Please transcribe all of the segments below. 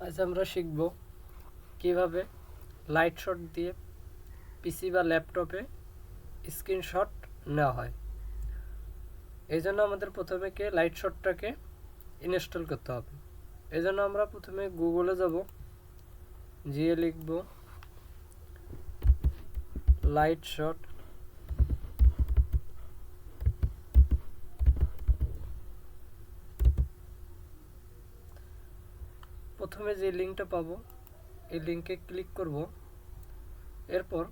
আজ আমরা শিখব কিভাবে লাইট শট দিয়ে পিসি বা ল্যাপটপে স্ক্রিনশট নেওয়া হয়। এই জন্য আমাদের প্রথমে লাইট শটটাকে ইনস্টল করতে হবে। এই জন্য আমরা প্রথমে গুগলে যাব, গিয়ে লিখব লাইট শট। প্রথমে যে লিঙ্কটা পাবো এই লিঙ্কে ক্লিক করব। এরপর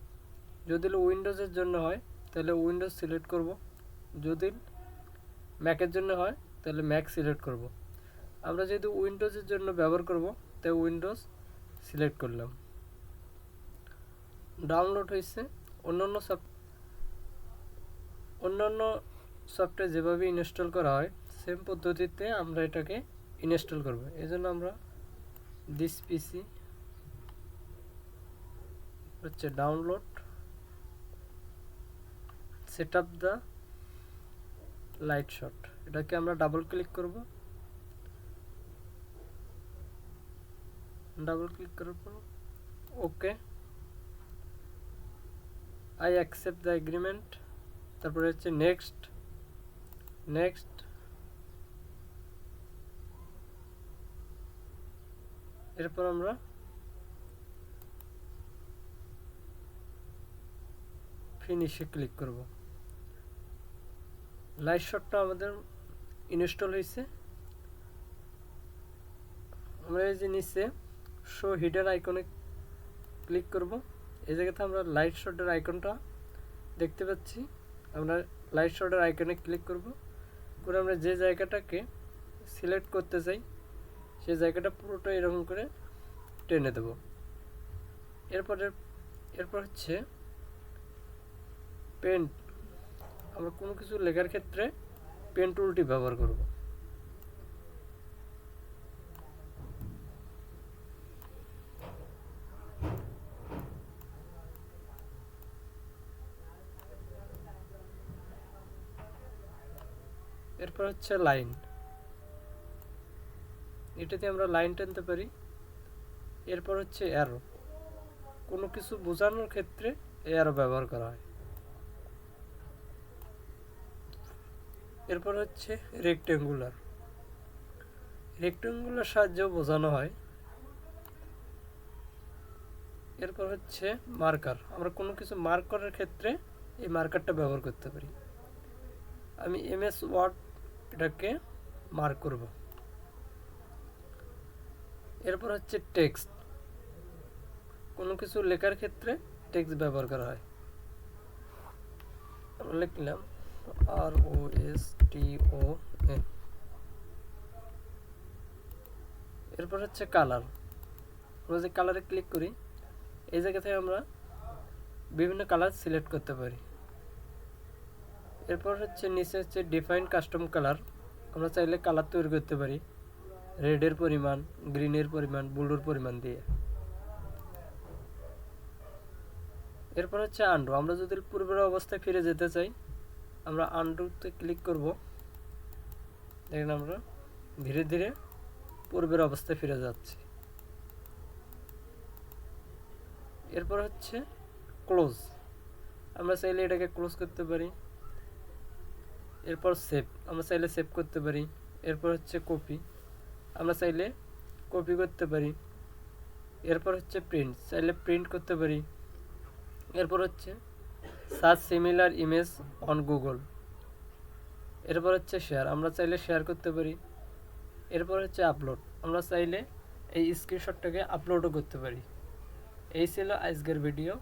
যদি উইন্ডোজের জন্য হয় তাহলে উইন্ডোজ সিলেক্ট করব, যদি ম্যাকের জন্য হয় তাহলে ম্যাক সিলেক্ট করব। আমরা যেহেতু উইন্ডোজের জন্য ব্যবহার করব তাই উইন্ডোজ সিলেক্ট করলাম। ডাউনলোড হয়েছে। অন্যান্য সফটওয়্যার যেভাবে ইনস্টল করা হয় সেম পদ্ধতিতে আমরা এটাকে ইনস্টল করব। এই জন্য আমরা দিস পিসি হচ্ছে download, set up the light shot, এটাকে আমরা ডাবল ক্লিক করব। ডাবল ক্লিক করার পর ওকে, আই অ্যাকসেপ্ট দ্য এগ্রিমেন্ট, তারপরে হচ্ছে নেক্সট। এরপর আমরা ফিনিশে ক্লিক করব। লাইট শটটা আমাদের ইনস্টল হয়েছে। আমরা এই যে নিচে শো হিডেন আইকনে ক্লিক করব। এই জায়গাতে আমরা লাইট শটের আইকনটা দেখতে পাচ্ছি। আমরা লাইট শটের আইকনে ক্লিক করব, করে আমরা যে জায়গাটাকে সিলেক্ট করতে চাই সেই জায়গাটা পুরোটা এরকম করে টেনে দেব। এরপর হচ্ছে পেন। আমরা কোনো কিছু লেখার ক্ষেত্রে পেন টুলটি ব্যবহার করব। এরপর হচ্ছে লাইন, এটাতে আমরা লাইন টানতে পারি। এরপর হচ্ছে অ্যারো, কোনো কিছু বোঝানোর ক্ষেত্রে অ্যারো ব্যবহার করা হয়। এরপর হচ্ছে রেক্টেঙ্গুলার সাহায্যেও বোঝানো হয়। এরপর হচ্ছে মার্কার, আমরা কোনো কিছু মার্ক করার ক্ষেত্রে এই মার্কারটা ব্যবহার করতে পারি। আমি এমএস ওয়ার্ড এটাকে মার্ক করব। এরপর হচ্ছে টেক্সট, কোনো কিছু লেখার ক্ষেত্রে টেক্সট ব্যবহার করা হয়। আমরা লিখলাম ROSTON। এরপর হচ্ছে কালার, আমরা যে কালারে ক্লিক করি এই জায়গা থেকে আমরা বিভিন্ন কালার সিলেক্ট করতে পারি। এরপর হচ্ছে নিচে হচ্ছে ডিফাইন কাস্টম কালার, আমরা চাইলে কালার তৈরি করতে পারি রেডের পরিমাণ, গ্রিনের পরিমাণ, ব্লুর পরিমাণ দিয়ে। এরপর হচ্ছে আন্ডু, আমরা যদি পূর্বের অবস্থায় ফিরে যেতে চাই আমরা আন্ডুতে ক্লিক করব। দেখেন আমরা ধীরে ধীরে পূর্বের অবস্থায় ফিরে যাচ্ছি। এরপর হচ্ছে ক্লোজ, আমরা চাইলে এটাকে ক্লোজ করতে পারি। এরপর সেভ, আমরা চাইলে সেভ করতে পারি। এরপর হচ্ছে কপি, আমরা চাইলে কপি করতে পারি। এরপর হচ্ছে প্রিন্ট, চাইলে প্রিন্ট করতে পারি। এরপর হচ্ছে search similar image on Google. এরপর হচ্ছে শেয়ার, আমরা চাইলে শেয়ার করতে পারি। এরপর হচ্ছে আপলোড, আমরা চাইলে এই স্ক্রিনশটটাকে আপলোডও করতে পারি। এই ছিল আজকের ভিডিও।